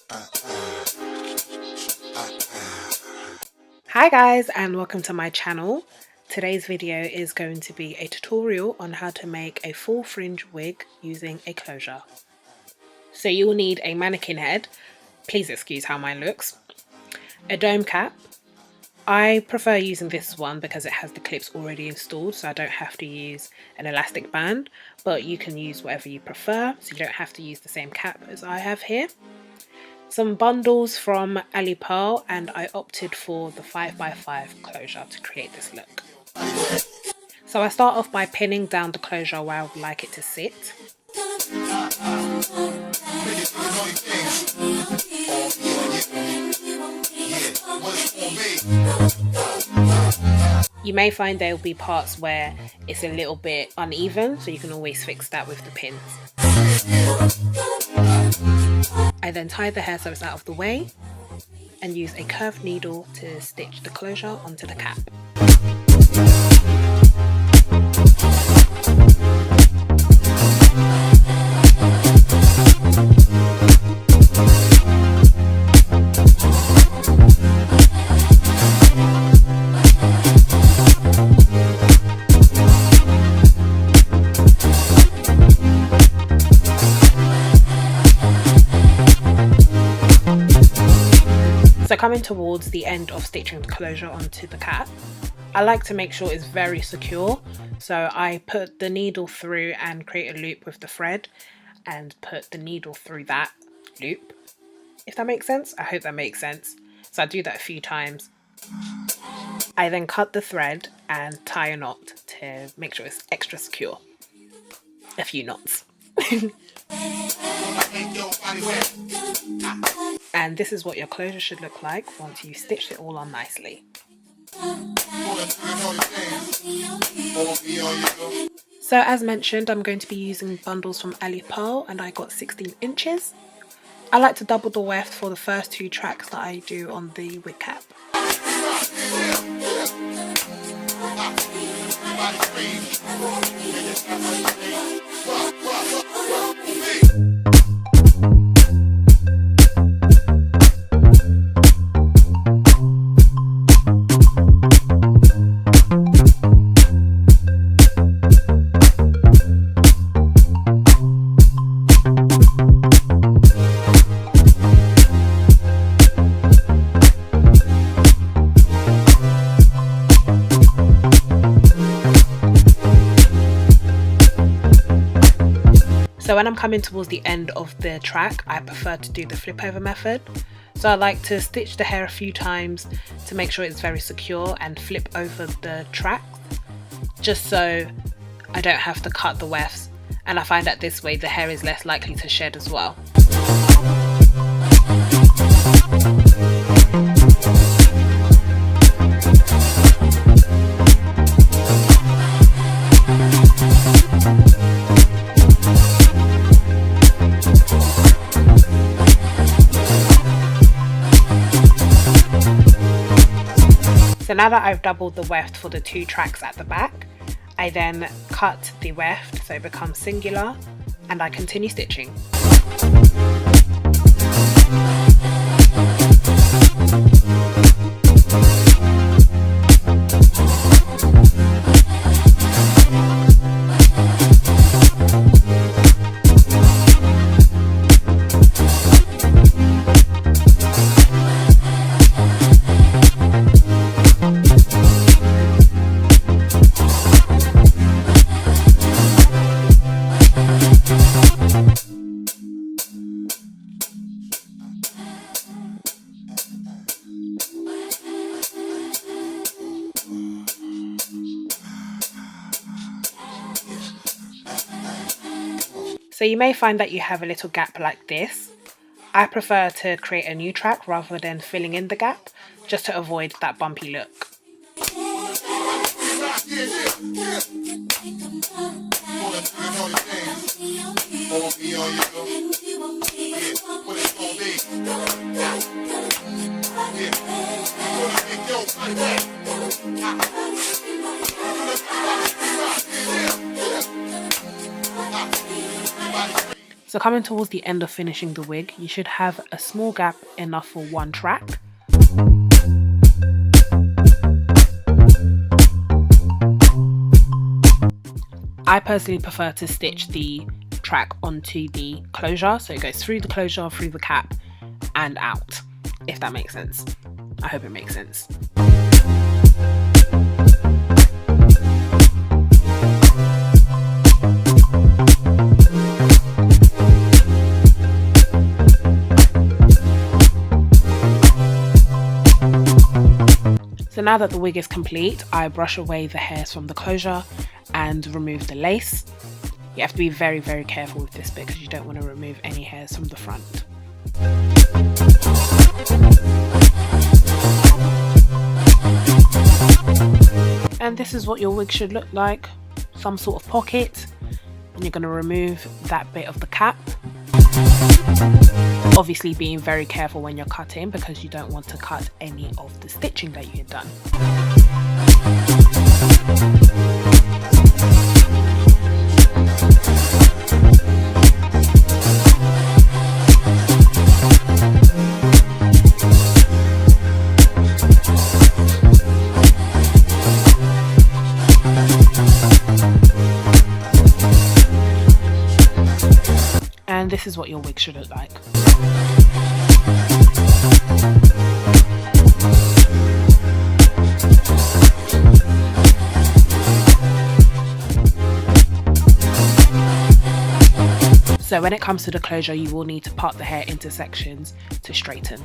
Hi guys, and welcome to my channel. Today's video is going to be a tutorial on how to make a full fringe wig using a closure. So you will need a mannequin head, please excuse how mine looks, a dome cap. I prefer using this one because it has the clips already installed, so I don't have to use an elastic band, but you can use whatever you prefer, so you don't have to use the same cap as I have here. Some bundles from Alipearl, and I opted for the 5x5 closure to create this look. So I start off by pinning down the closure where I would like it to sit. You may find there will be parts where it's a little bit uneven, so you can always fix that with the pins. I then tie the hair so it's out of the way and use a curved needle to stitch the closure onto the cap. So coming towards the end of stitching the closure onto the cap, I like to make sure it's very secure. So I put the needle through and create a loop with the thread and put the needle through that loop, if that makes sense. I hope that makes sense. So I do that a few times. I then cut the thread and tie a knot to make sure it's extra secure. A few knots. And this is what your closure should look like once you've stitched it all on nicely. So as mentioned, I'm going to be using bundles from Alipearl, and I got 16 inches. I like to double the weft for the first two tracks that I do on the wig cap. So when I'm coming towards the end of the track, I prefer to do the flip over method. So I like to stitch the hair a few times to make sure it's very secure and flip over the track, just so I don't have to cut the wefts, and I find that this way the hair is less likely to shed as well. So now that I've doubled the weft for the two tracks at the back, I then cut the weft so it becomes singular, and I continue stitching. So you may find that you have a little gap like this. I prefer to create a new track rather than filling in the gap, just to avoid that bumpy look. So coming towards the end of finishing the wig, you should have a small gap enough for one track. I personally prefer to stitch the track onto the closure, so it goes through the closure, through the cap and out, if that makes sense. I hope it makes sense. So now that the wig is complete, I brush away the hairs from the closure and remove the lace. You have to be very, very careful with this bit because you don't want to remove any hairs from the front. And this is what your wig should look like, some sort of pocket, and you're going to remove that bit of the cap. Obviously being very careful when you're cutting because you don't want to cut any of the stitching that you had done. And this is what your wig should look like. So when it comes to the closure, you will need to part the hair into sections to straighten.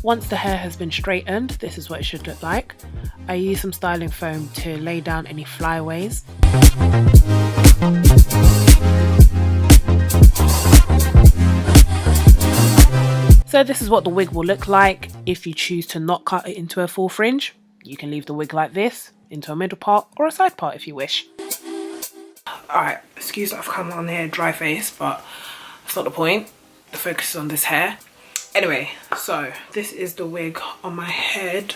Once the hair has been straightened, this is what it should look like. I use some styling foam to lay down any flyaways. So this is what the wig will look like. If you choose to not cut it into a full fringe, you can leave the wig like this, into a middle part or a side part if you wish. Alright, excuse that I've come on here dry face, but that's not the point. The focus is on this hair. Anyway, so this is the wig on my head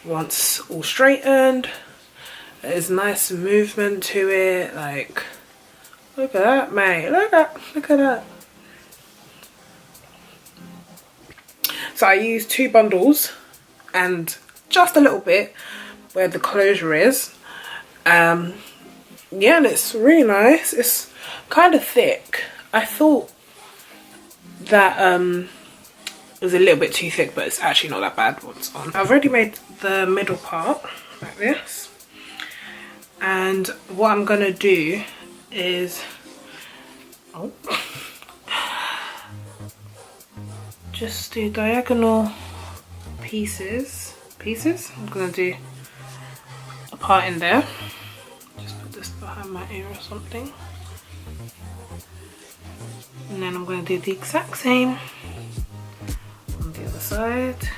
once all straightened. There's nice movement to it, like, look at that, mate, look at that. So I used 2 bundles and just a little bit where the closure is. Yeah, and it's really nice. It's kind of thick. I thought that it was a little bit too thick, but it's actually not that bad once on. I've already made the middle part like this, and what I'm gonna do is just do diagonal pieces. I'm gonna do a part in there. Just put this behind my ear or something, and then I'm gonna do the exact same on the other side.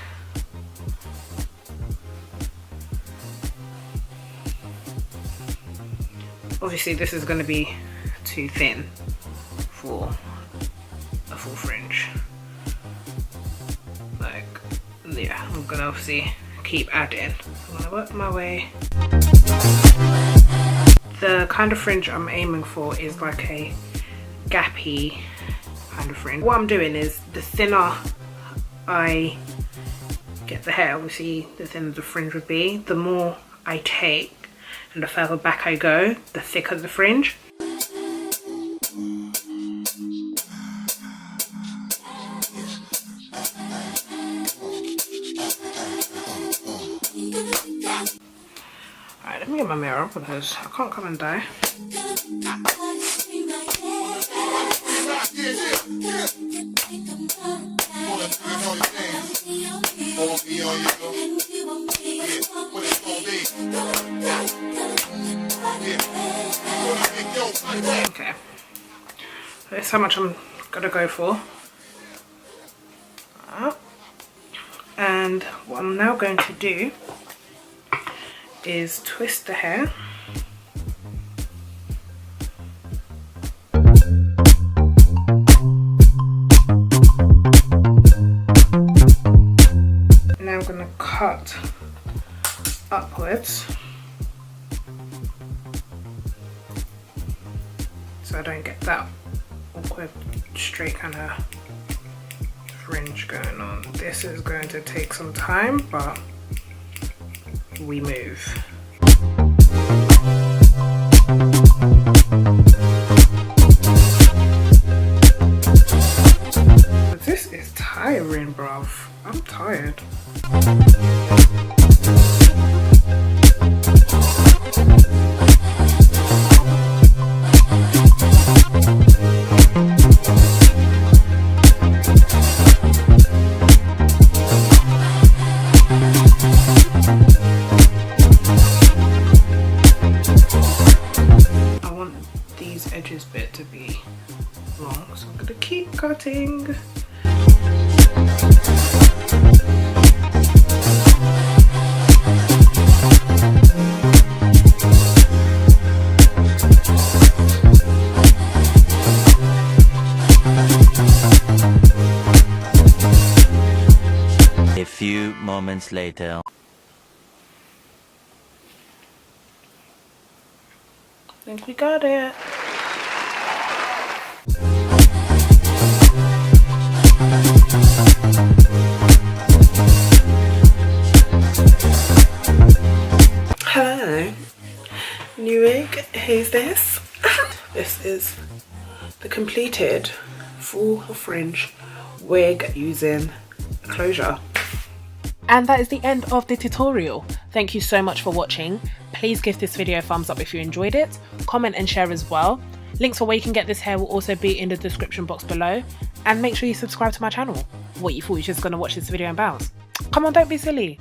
Obviously this is going to be too thin for a full fringe. Like, yeah, I'm going to obviously keep adding. I'm going to work my way. The kind of fringe I'm aiming for is like a gappy kind of fringe. What I'm doing is, the thinner I get the hair, obviously the thinner the fringe would be. The more I take and the further back I go, the thicker the fringe. Alright, let me get my mirror because I can't come and die. Okay, that's how much I'm gonna go for. And what I'm now going to do is twist the hair. Now I'm going to cut upwards. so I don't get that awkward straight kind of fringe going on. This is going to take some time, but we move. But this is tiring, bruv. I'm tired. Edges bit to be long, so I'm gonna keep cutting. A few moments later. I think we got it. Hello, new wig. Here's this. This is the completed full fringe wig using closure. And that is the end of the tutorial. Thank you so much for watching. Please give this video a thumbs up if you enjoyed it. Comment and share as well. Links for where you can get this hair will also be in the description box below. And make sure you subscribe to my channel. What, you thought you were just going to watch this video and bounce? Come on, don't be silly.